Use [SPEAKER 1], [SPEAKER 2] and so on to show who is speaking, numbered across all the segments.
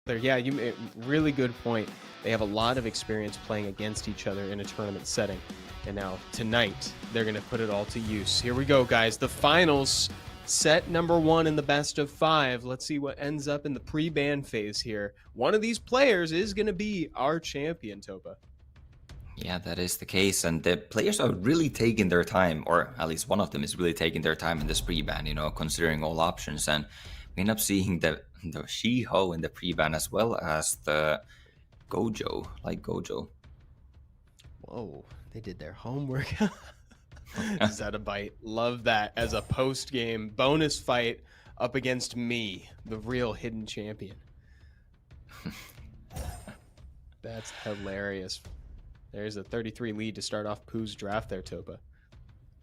[SPEAKER 1] Yeah, really good point. They have a lot of experience playing against each other in a tournament setting. And now tonight, they're going to put it all to use. Here we go, guys. The finals, set number 1 in the best of 5. Let's see what ends up in the pre-ban phase here. One of these players is going to be our champion, Topa.
[SPEAKER 2] Yeah, that is the case, and the players are really taking their time, or at least one of them is really taking their time in this pre-ban, considering all options, and we end up seeing the Shiho in the pre-ban as well as the Gojo, like Gojo.
[SPEAKER 1] Whoa, they did their homework. Zettabyte, love that as a post-game bonus fight up against me, the real hidden champion. That's hilarious. There's a 33 lead to start off Pooh's draft there, Topa.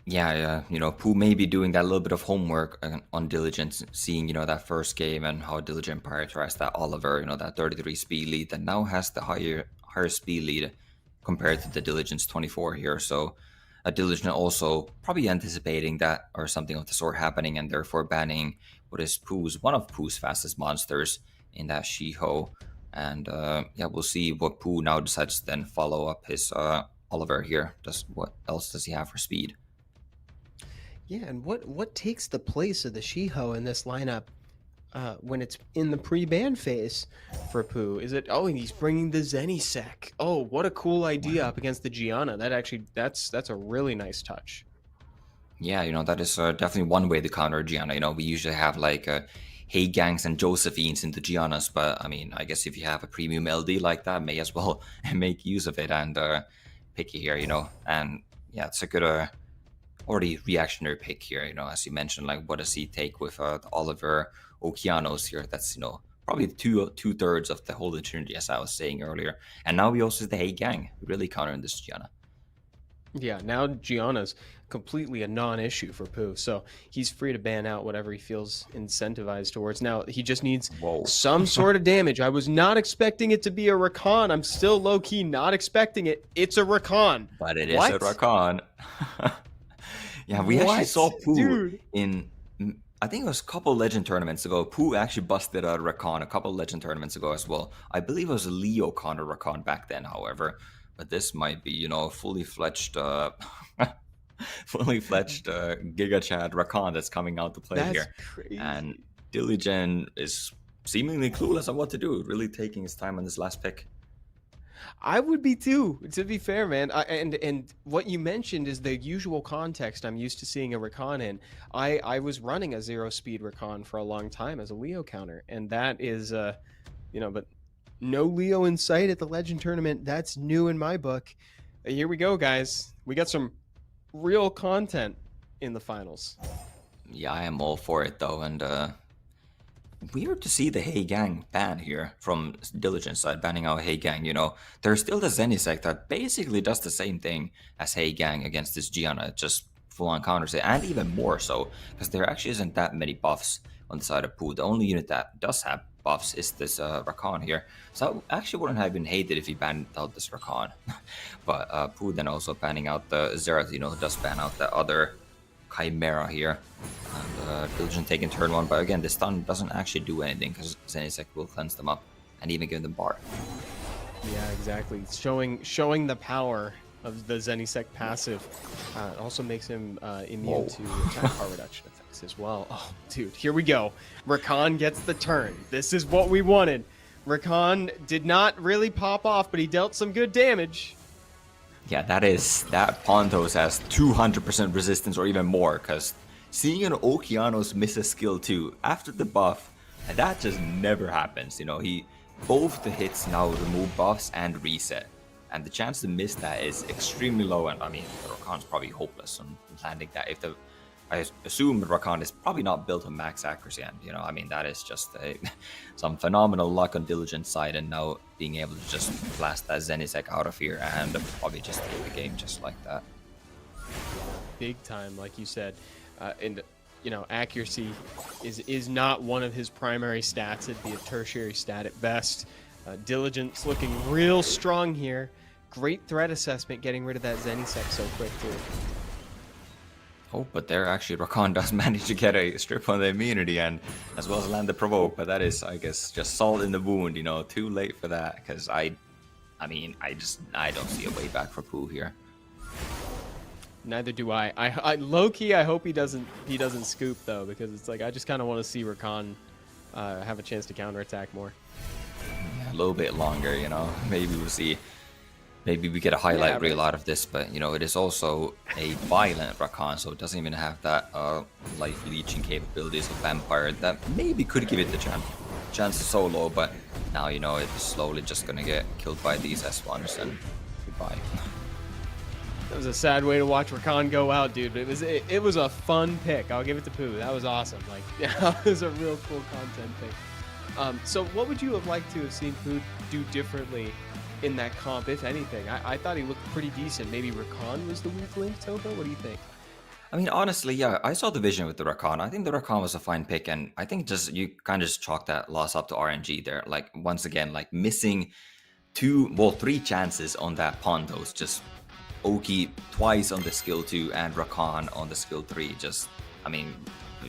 [SPEAKER 2] Yeah, Pooh may be doing that little bit of homework on Diligent, seeing, that first game and how Diligent prioritized that Oliver, that 33 speed lead that now has the higher speed lead compared to the Diligent's 24 here. So Diligent also probably anticipating that or something of the sort happening, and therefore banning what is one of Pooh's fastest monsters in that Shiho. And yeah, we'll see what Pooh now decides to then follow up his Oliver here. What else does he have for speed?
[SPEAKER 1] Yeah, and what takes the place of the Shiho in this lineup when it's in the pre-ban phase for Pooh? Is it, oh, he's bringing the Zenisec. Oh, what a cool idea up against the Gianna. That's a really nice touch.
[SPEAKER 2] Yeah, that is definitely one way to counter Gianna. We usually have like Hey Gangs and Josephines into Giannas, but I mean, I guess if you have a premium LD like that, may as well make use of it and pick it here, And yeah, it's a good already reactionary pick here, as you mentioned, like what does he take with the Oliver Okeanos here? That's, probably two-thirds of the whole Trinity, as I was saying earlier. And now we also see the Hey Gang, really countering this Gianna.
[SPEAKER 1] Yeah, now Gianna's completely a non-issue for Pooh, so he's free to ban out whatever he feels incentivized towards. Now, he just needs some sort of damage. I was not expecting it to be a Rakan. I'm still low-key not expecting it. It's a Rakan.
[SPEAKER 2] But it is a Rakan. Yeah, we actually saw Pooh in, I think it was a couple Legend tournaments ago. Pooh actually busted a Rakan a couple Legend tournaments ago as well. I believe it was a Leo counter Rakan back then, however. But this might be, fully fledged, Giga Chad Rakan that's coming out to play here.
[SPEAKER 1] Crazy.
[SPEAKER 2] And Diligent is seemingly clueless on what to do, really taking his time on this last pick.
[SPEAKER 1] I would be too, to be fair, man. And what you mentioned is the usual context I'm used to seeing a Rakan in. I was running a 0-speed Rakan for a long time as a Leo counter, and that is, but no Leo in sight at the Legend tournament. That's new in my book. Here we go, guys. We got some real content in the finals.
[SPEAKER 2] Yeah, I am all for it, though, and weird to see the Hey Gang ban here from Diligence side, banning out Hey Gang. There's still the Zenisec that basically does the same thing as Hey Gang against this Gianna, just full-on counters it, and even more so, because there actually isn't that many buffs on the side of Pooh. The only unit that does have buffs is this Rakan here, so I actually wouldn't have been hated if he banned out this Rakan. But Pooh then also banning out the Zerath, does ban out the other Chimera here, and Diligent taking turn 1, but again, the stun doesn't actually do anything because Zenisec will cleanse them up and even give them bar.
[SPEAKER 1] Yeah, exactly. Showing the power of the Zenisec passive. It also makes him immune to attack power reduction effects as well. Oh, dude, here we go. Rakan gets the turn. This is what we wanted. Rakan did not really pop off, but he dealt some good damage.
[SPEAKER 2] Yeah, that Pontos has 200% resistance or even more, because seeing an Okeanos miss a skill too after the buff, that just never happens. Both the hits now remove buffs and reset, and the chance to miss that is extremely low. And I mean, Rakan's probably hopeless on landing that. I assume Rakan is probably not built on max accuracy, and I mean, that is just some phenomenal luck on Diligent side, and now being able to just blast that Zenisec out of here and probably just take the game just like that.
[SPEAKER 1] Big time, like you said, and accuracy is not one of his primary stats. It'd be a tertiary stat at best. Diligent's looking real strong here. Great threat assessment, getting rid of that Zenisec so quick too.
[SPEAKER 2] Oh, but there actually Rakan does manage to get a strip on the immunity and as well as land the provoke, but that is, I guess, just salt in the wound, you know, too late for that, because I mean, I don't see a way back for Pooh here.
[SPEAKER 1] Neither do I. I low key, I hope he doesn't scoop though, because it's like I just kind of want to see Rakan have a chance to counterattack more.
[SPEAKER 2] Yeah, a little bit longer, you know, maybe we'll see. Maybe we get a highlight reel out of this, but you know, it is also a violent Rakan, so it doesn't even have that life leeching capabilities of Vampire that maybe could give it the chance to solo, but now, you know, it's slowly just gonna get killed by these S1s and goodbye.
[SPEAKER 1] That was a sad way to watch Rakan go out, dude. But it was a fun pick. I'll give it to Pooh. That was awesome. Like, yeah, that was a real cool content pick. So what would you have liked to have seen Pooh do differently in that comp, if anything? I thought he looked pretty decent. Maybe Rakan was the weak link, Toba? What do you think?
[SPEAKER 2] I mean, honestly, yeah, I saw the vision with the Rakan. I think the Rakan was a fine pick, and I think just you kind of just chalk that loss up to RNG there. Like, once again, like missing three chances on that Pontos. Just Oki twice on the skill 2 and Rakan on the skill 3. Just, I mean,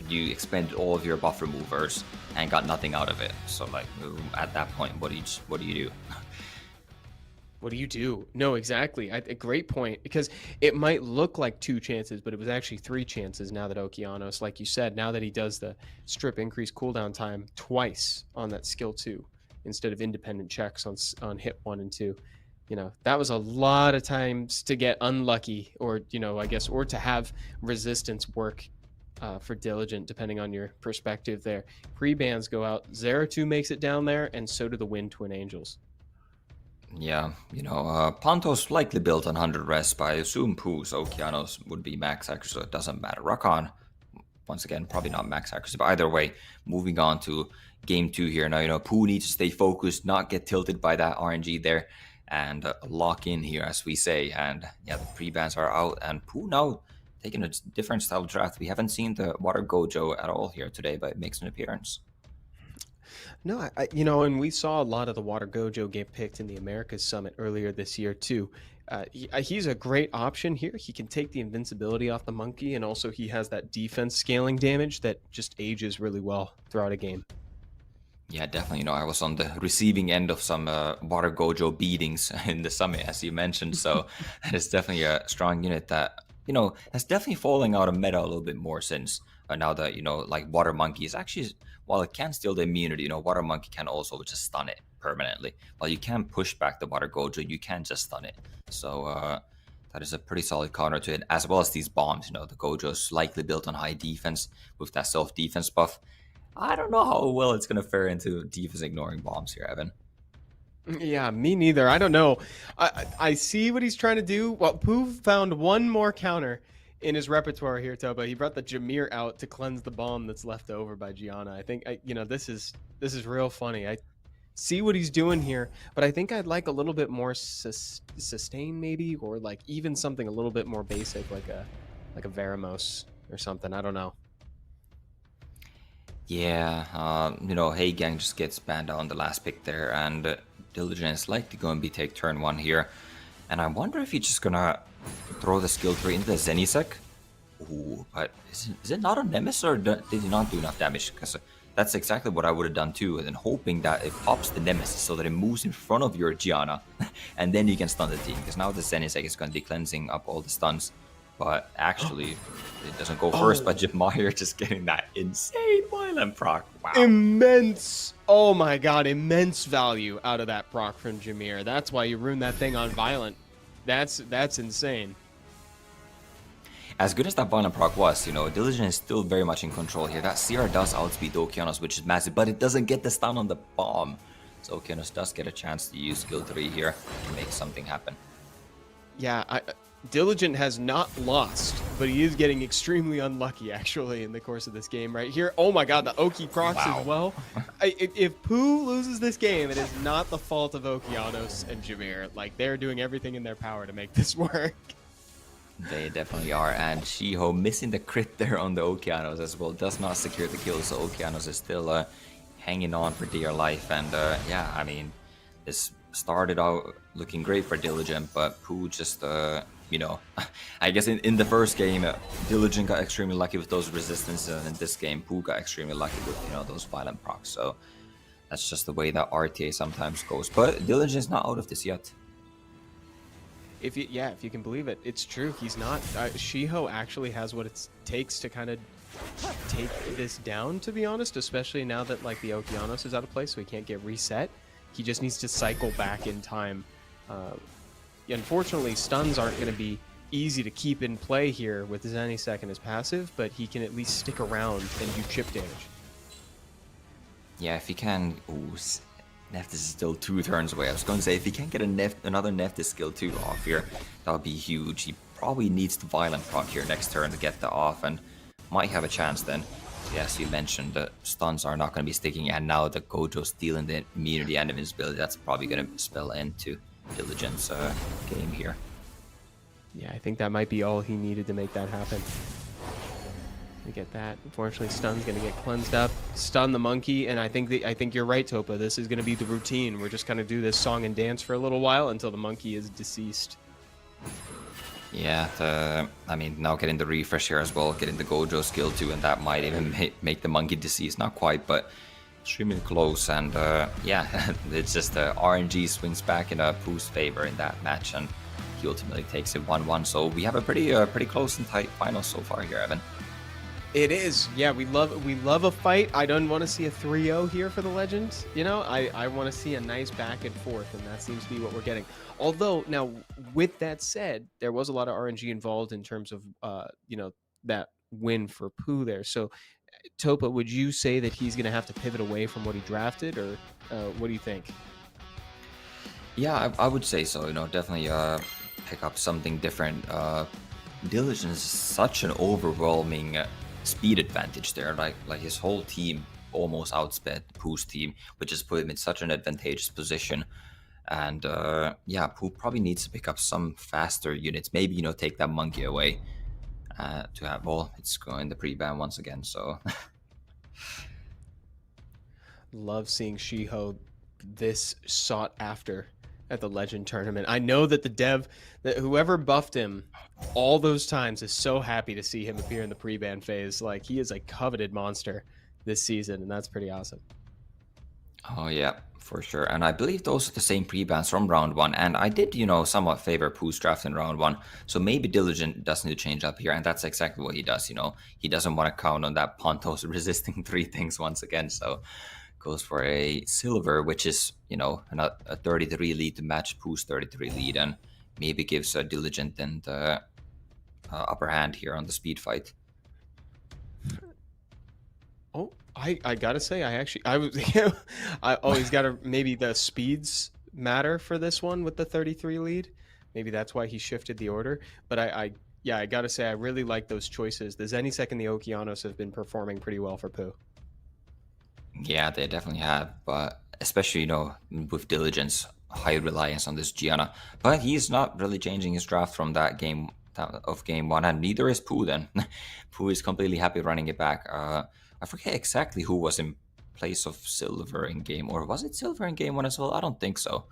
[SPEAKER 2] you expended all of your buff removers and got nothing out of it. So, like, at that point, what do you do?
[SPEAKER 1] What do you do? No, exactly. A great point, because it might look like 2 chances, but it was actually 3 chances now that Okeanos, like you said, now that he does the strip increase cooldown time twice on that skill 2 instead of independent checks on hit 1 and 2. You know, that was a lot of times to get unlucky, or, you know, I guess, or to have resistance work for Diligent, depending on your perspective there. Pre-bans go out, Zeratul makes it down there, and so do the Wind Twin Angels.
[SPEAKER 2] Yeah, you know, Pontos likely built on 100 res, but I assume Pooh's Okeanos would be max accuracy, so it doesn't matter. Rakan, once again, probably not max accuracy, but either way, moving on to game 2 here. Now, you know, Pooh needs to stay focused, not get tilted by that RNG there, and lock in here, as we say. And yeah, the pre-bans are out, and Pooh now taking a different style of draft. We haven't seen the Water Gojo at all here today, but it makes an appearance.
[SPEAKER 1] No, you know, and we saw a lot of the Water Gojo get picked in the Americas Summit earlier this year too. He's a great option here. He can take the invincibility off the monkey, and also he has that defense scaling damage that just ages really well throughout a game.
[SPEAKER 2] Yeah, definitely. You know, I was on the receiving end of some Water Gojo beatings in the summit, as you mentioned. So that is definitely a strong unit that, you know, has definitely falling out of meta a little bit more since now that, you know, like Water Monkey is actually, while it can steal the immunity, you know, Water Monkey can also just stun it permanently. While you can push back the Water Gojo, you can just stun it. So that is a pretty solid counter to it, as well as these bombs. You know, the Gojo is likely built on high defense with that self-defense buff. I don't know how well it's going to fare into defense ignoring bombs here, Evan.
[SPEAKER 1] Yeah, me neither. I don't know. I see what he's trying to do. Well, Pooh found one more counter in his repertoire here, Toba. He brought the Jameer out to cleanse the bomb that's left over by Gianna. I think, you know, this is real funny. I see what he's doing here, but I think I'd like a little bit more sustain maybe, or like even something a little bit more basic, like a Veramos or something. I don't know.
[SPEAKER 2] Yeah, you know, Hey Gang just gets banned on the last pick there, and Diligence likely going to be take turn 1 here. And I wonder if he's just gonna throw the skill 3 into the Zenisec. Ooh, but is it not a Nemesis, or did he not do enough damage? Because that's exactly what I would have done too, and then hoping that it pops the Nemesis so that it moves in front of your Gianna, and then you can stun the team. Because now the Zenisec is going to be cleansing up all the stuns. But actually, it doesn't go first, but Jameer just getting that insane violent proc. Wow.
[SPEAKER 1] Immense. Oh my god, immense value out of that proc from Jameer. That's why you ruined that thing on violent. That's insane.
[SPEAKER 2] As good as that violent proc was, you know, Diligent is still very much in control here. That CR does outspeed Okeanos, which is massive, but it doesn't get the stun on the bomb. So Okeanos does get a chance to use skill 3 here to make something happen.
[SPEAKER 1] Yeah, Diligent has not lost, but he is getting extremely unlucky, actually, in the course of this game right here. Oh my god, the Oki procs as well. If Pooh loses this game, it is not the fault of Okeanos and Jameer. Like, they're doing everything in their power to make this work.
[SPEAKER 2] They definitely are, and Shiho missing the crit there on the Okeanos as well does not secure the kill, so Okeanos is still hanging on for dear life. And yeah, I mean, this started out looking great for Diligent, but Pooh just you know, I guess in the first game, Diligent got extremely lucky with those resistances, and in this game, Pooh got extremely lucky with, those violent procs. So that's just the way that RTA sometimes goes. But Diligent is not out of this yet.
[SPEAKER 1] If you can believe it, it's true. He's not. Shiho actually has what it takes to kind of take this down, to be honest, especially now that like the Okeanos is out of place, so he can't get reset. He just needs to cycle back in time. Unfortunately, stuns aren't going to be easy to keep in play here with Zenisek and his passive, but he can at least stick around and do chip damage.
[SPEAKER 2] Yeah, if he can... Ooh, Nephthys is still 2 turns away. I was going to say, if he can get another Nephthys skill 2 off here, that would be huge. He probably needs the Violent proc here next turn to get that off, and might have a chance then. Yes, you mentioned the stuns are not going to be sticking, and now the Gojo stealing the immunity and invincibility, that's probably going to spell into Diligence game here.
[SPEAKER 1] Yeah, I think that might be all he needed to make that happen. We get that. Unfortunately, Stun's going to get cleansed up. Stun the monkey, and I think you're right, Topa. This is going to be the routine. We're just going to do this song and dance for a little while until the monkey is deceased.
[SPEAKER 2] Yeah, I mean, now getting the refresh here as well, getting the Gojo skill too, and that might even make the monkey deceased. Not quite, but extremely close. And yeah, it's just RNG swings back in Pooh's favor in that match, and he ultimately takes it 1-1. So we have a pretty close and tight final so far here, Evan.
[SPEAKER 1] It is. Yeah, we love a fight. I don't want to see a 3-0 here for the Legends. You know, I want to see a nice back and forth, and that seems to be what we're getting. Although, now, with that said, there was a lot of RNG involved in terms of, that win for Pooh there. So, Topa, would you say that he's going to have to pivot away from what he drafted, or what do you think?
[SPEAKER 2] Yeah, I would say so. Definitely pick up something different. Diligence is such an overwhelming speed advantage there. Like his whole team almost outsped Pooh's team, which has put him in such an advantageous position. And yeah, Pooh probably needs to pick up some faster units. Maybe take that monkey away to have. Well, it's going the pre-ban once again. So
[SPEAKER 1] Love seeing Shiho this sought after at the Legend tournament. I know that the dev, that whoever buffed him all those times, is so happy to see him appear in the pre-ban phase. Like, he is a coveted monster this season, and that's pretty awesome.
[SPEAKER 2] Oh yeah, for sure. And I believe those are the same pre-bans from round 1. And I did, somewhat favor Pooh's draft in round 1. So maybe Diligent does need to change up here. And that's exactly what he does, He doesn't want to count on that Pontos resisting 3 things once again. So goes for a silver, which is, a 33 lead to match Pooh's 33 lead. And maybe gives a Diligent and upper hand here on the speed fight.
[SPEAKER 1] Oh, I gotta say, I was he's gotta, maybe the speeds matter for this one with the 33 lead. Maybe that's why he shifted the order. But I gotta say, I really like those choices. The Zenisek and the Okeanos have been performing pretty well for Pooh.
[SPEAKER 2] Yeah, they definitely have, but especially, with Diligence, high reliance on this Gianna. But he's not really changing his draft from that game of game 1, and neither is Pooh then. Pooh is completely happy running it back. I forget exactly who was in place of Silver in game, or was it Silver in game 1 as well? I don't think so.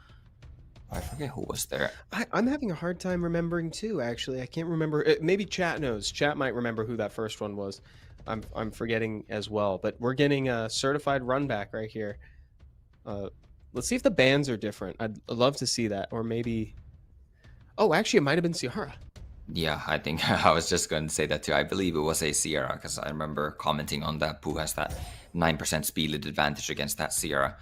[SPEAKER 2] I forget who was there.
[SPEAKER 1] I'm having a hard time remembering too, actually. I can't remember. Maybe Chat knows. Chat might remember who that first one was. I'm forgetting as well. But we're getting a certified run back right here. Let's see if the bans are different. I'd love to see that. Or maybe... Oh, actually, it might have been Ciara.
[SPEAKER 2] Yeah, I think I was just going to say that too. I believe it was a Sierra, because I remember commenting on that. Pooh has that 9% speed lead advantage against that Sierra.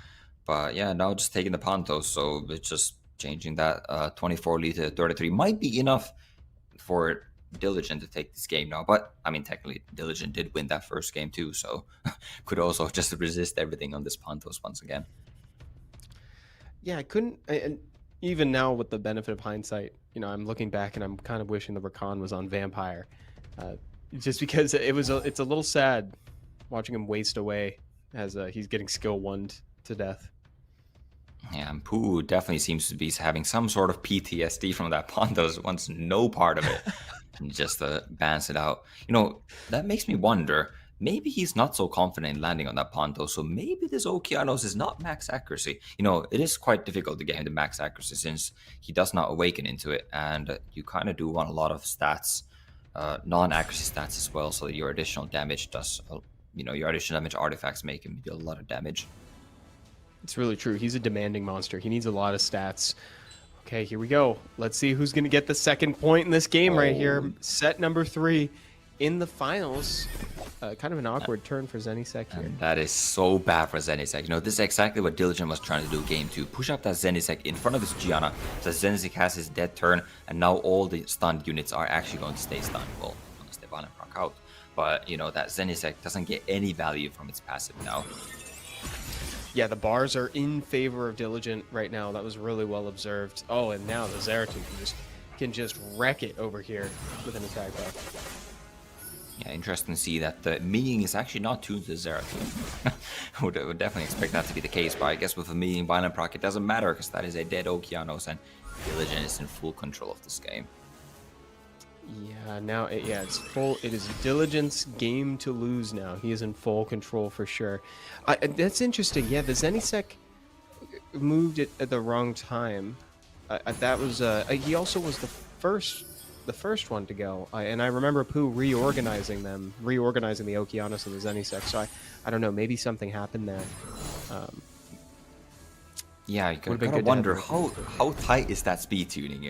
[SPEAKER 2] But yeah, now just taking the Pontos, so it's just changing that 24 lead to 33. Might be enough for Diligent to take this game now. But, I mean, technically, Diligent did win that first game too, so could also just resist everything on this Pontos once again.
[SPEAKER 1] Yeah, I couldn't... And even now, with the benefit of hindsight, I'm looking back and I'm kind of wishing the Rakan was on Vampire. Just because it's a little sad watching him waste away as he's getting skill 1'd to death.
[SPEAKER 2] Yeah, and Pooh definitely seems to be having some sort of PTSD from that Pontos, wants no part of it, and just bans it out. That makes me wonder, maybe he's not so confident in landing on that Ponto. So maybe this Okeanos is not max accuracy. It is quite difficult to get him to max accuracy since he does not awaken into it. And you kind of do want a lot of stats, non-accuracy stats as well, so that your additional damage does, your additional damage artifacts make him do a lot of damage.
[SPEAKER 1] It's really true. He's a demanding monster. He needs a lot of stats. Okay, here we go. Let's see who's going to get the second point in this game right here. Set number 3 in the finals. Kind of an awkward turn for Zenisek here.
[SPEAKER 2] And that is so bad for Zenisek. This is exactly what Diligent was trying to do game 2. Push up that Zenisek in front of his Gianna, so Zenisek has his dead turn, and now all the stunned units are actually going to stay stunned. Well, unless they Violent Proc out. But, that Zenisek doesn't get any value from its passive now.
[SPEAKER 1] Yeah, the bars are in favor of Diligent right now. That was really well observed. Oh, and now the Zeratul can just wreck it over here with an attack buff.
[SPEAKER 2] Yeah, interesting to see that the Minging is actually not tuned to Zeratul. would definitely expect that to be the case, but I guess with a Minging Violent Proc, it doesn't matter because that is a dead Okeanos and Diligent is in full control of this game.
[SPEAKER 1] Yeah, now it's full. It is Diligent's game to lose now. He is in full control for sure. That's interesting. Yeah, the Zenisek moved it at the wrong time. That was he also was the first one to go. And I remember Pooh reorganizing the Okeanos and the Zenisek. So I don't know. Maybe something happened there.
[SPEAKER 2] Yeah, you gotta wonder how tight is that speed tuning,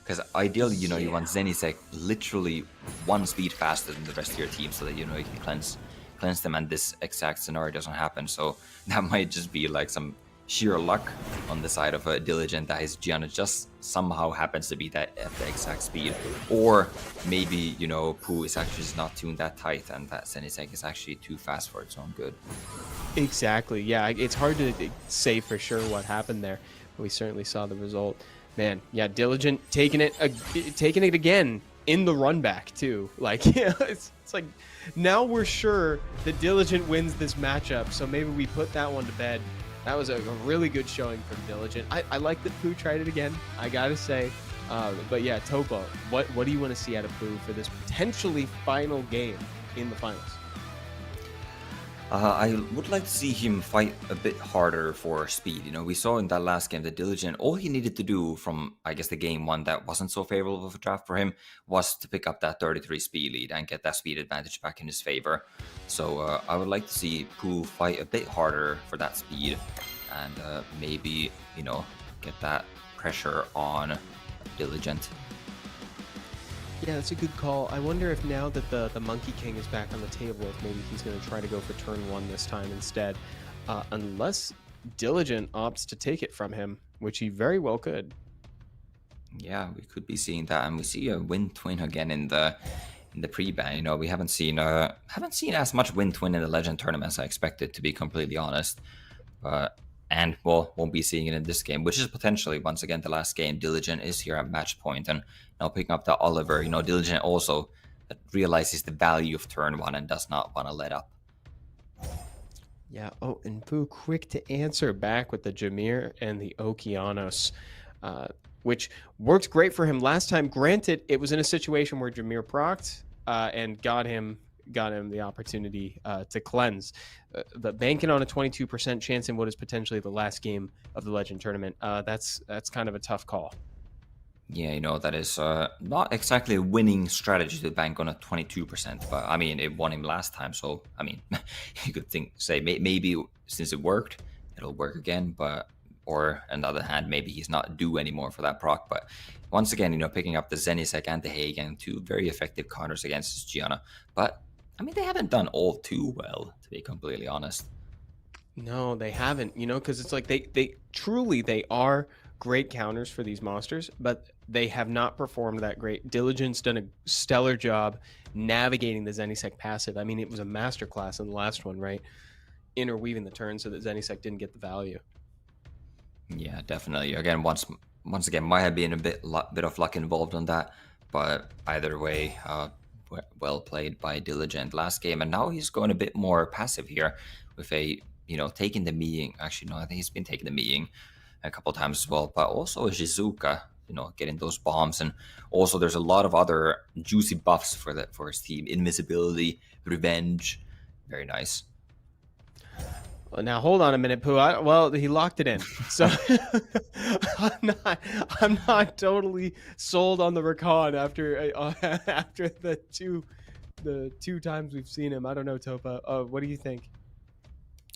[SPEAKER 2] Because ideally, you want Zenisek literally one speed faster than the rest of your team so that, you can cleanse them, and this exact scenario doesn't happen. So that might just be like some sheer luck on the side of a Diligent that his Gianna just somehow happens to be at the exact speed. Or maybe, Pooh is actually just not tuned that tight and that Zenisek is actually too fast for its own good.
[SPEAKER 1] Exactly. Yeah, it's hard to say for sure what happened there. But we certainly saw the result. Man, yeah, Diligent taking it again in the run back too. Like, it's like now we're sure that Diligent wins this matchup. So maybe we put that one to bed. That was a really good showing from Diligent. I like that Pooh tried it again, I gotta say. But yeah, Topo, what do you want to see out of Pooh for this potentially final game in the finals?
[SPEAKER 2] I would like to see him fight a bit harder for speed. We saw in that last game that Diligent, all he needed to do from, I guess, the game one that wasn't so favorable of a draft for him was to pick up that 33 speed lead and get that speed advantage back in his favor. So I would like to see Pooh fight a bit harder for that speed and maybe, get that pressure on Diligent.
[SPEAKER 1] Yeah, that's a good call. I wonder if now that the Monkey King is back on the table, if maybe he's going to try to go for turn 1 this time instead. Unless Diligent opts to take it from him, which he very well could.
[SPEAKER 2] Yeah, we could be seeing that, and we see a Wind Twin again in the pre-ban. We haven't seen as much Wind Twin in the Legend tournament as I expected, to be completely honest. And won't be seeing it in this game, which is potentially, once again, the last game. Diligent is here at match point, and now picking up the Oliver. Diligent also realizes the value of turn 1 and does not want to let up.
[SPEAKER 1] Yeah, oh, and Pooh quick to answer back with the Jameer and the Okeanos, which worked great for him last time. Granted, it was in a situation where Jameer procced and got him the opportunity to cleanse. But banking on a 22% chance in what is potentially the last game of the Legend tournament, that's kind of a tough call.
[SPEAKER 2] Yeah, that is not exactly a winning strategy to bank on a 22%, but I mean, it won him last time, so I mean, you could say maybe since it worked, it'll work again, or on the other hand, maybe he's not due anymore for that proc. But once again, picking up the Zenisek and the Hagen, two very effective counters against his Gianna. But I mean, they haven't done all too well, to be completely honest.
[SPEAKER 1] No, they haven't, because it's like they truly are great counters for these monsters, but they have not performed that great. Diligent's done a stellar job navigating the Zenisek passive. I mean, it was a masterclass in the last one, right? Interweaving the turn so that Zenisek didn't get the value.
[SPEAKER 2] Yeah, definitely. Again, once again, might have been a bit of luck involved on that, but either way, well played by Diligent last game, and now he's going a bit more passive here with a taking the Miying. Actually, no, I think he's been taking the Miying a couple times as well, but also a Shizuka, getting those bombs, and also there's a lot of other juicy buffs for his team: invisibility, revenge, Very nice.
[SPEAKER 1] Well, now hold on a minute, Pooh. Well, he locked it in, so I'm not totally sold on the Rakan after after the two times we've seen him. I don't know, Topa. What do you think?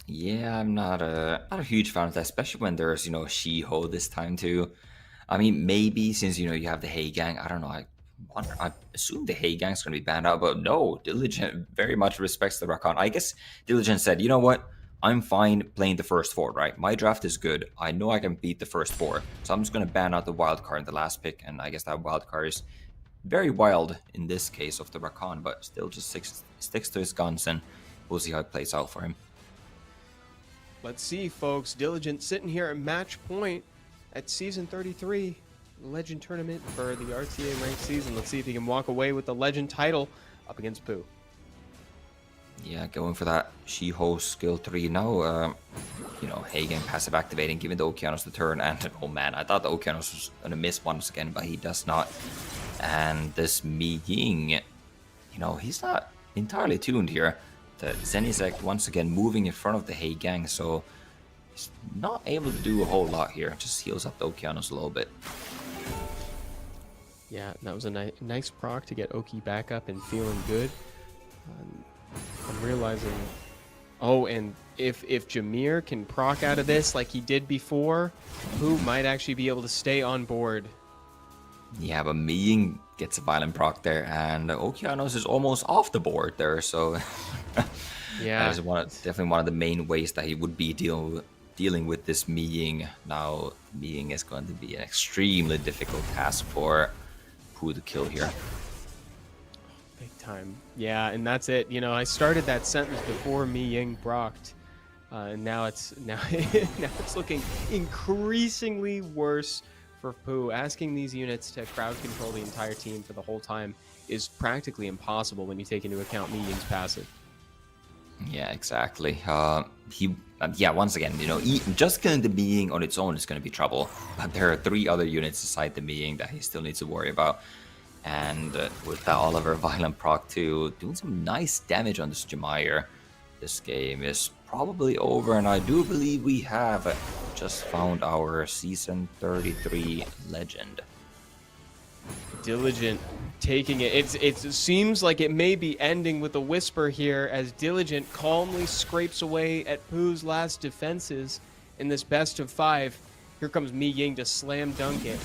[SPEAKER 2] Yeah, I'm not a huge fan of that, especially when there's Shiho this time too. I mean, maybe since you have the Hey Gang, I don't know. I assume the Hey Gang's gonna be banned out, but no, Diligent very much respects the Rakan. I guess Diligent said, you know what? I'm fine playing the first four, right? My draft is good. I know I can beat the first four, so I'm just gonna ban out the wild card in the last pick, and I guess that wild card is very wild in this case of the Rakan, but still just sticks to his guns, and we'll see how it plays out for him.
[SPEAKER 1] Let's see, folks. Diligent sitting here at match point at season 33, Legend tournament for the RTA ranked season. Let's see if he can walk away with the Legend title up against Pooh.
[SPEAKER 2] Yeah, going for that Shiho skill 3 now. Hagen passive activating, giving the Okeanos the turn. And oh man, I thought the Okeanos was going to miss once again, but he does not. And this Mi Ying, he's not entirely tuned here. The Zenizek once again moving in front of the Hey Gang, so he's not able to do a whole lot here. Just heals up the Okeanos a little bit.
[SPEAKER 1] Yeah, that was a nice proc to get Oki back up and feeling good. I'm realizing... Oh, and if Jameer can proc out of this like he did before, Pooh might actually be able to stay on board.
[SPEAKER 2] Yeah, but Mi Ying gets a violent proc there, and Okeanos is almost off the board there, so...
[SPEAKER 1] Yeah.
[SPEAKER 2] That is definitely one of the main ways that he would be dealing with this Mi Ying. Now, Mi Ying is going to be an extremely difficult task for Pooh to kill here.
[SPEAKER 1] Big time. Yeah, and that's it. I started that sentence before Mi Ying procced, and now it's looking increasingly worse for Pooh. Asking these units to crowd control the entire team for the whole time is practically impossible when you take into account Mi Ying's passive.
[SPEAKER 2] Yeah, exactly. Once again, just killing the Mi Ying on its own is going to be trouble. But there are 3 other units aside the Mi Ying that he still needs to worry about. And with that Oliver Violent proc too, doing some nice damage on this Jameer. This game is probably over, and I do believe we have just found our Season 33 Legend.
[SPEAKER 1] Diligent taking it. It seems like it may be ending with a whisper here as Diligent calmly scrapes away at Pooh's last defenses in this best of 5. Here comes Mi Ying to slam dunk it.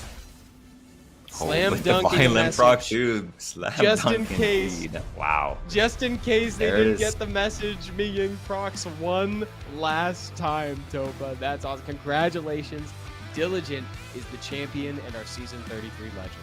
[SPEAKER 1] Slam dunking message. Just in case.
[SPEAKER 2] Wow.
[SPEAKER 1] Just in case they didn't get the message, Mi Ying procs one last time, Topa. That's awesome. Congratulations. Diligent is the champion and our Season 33 Legend.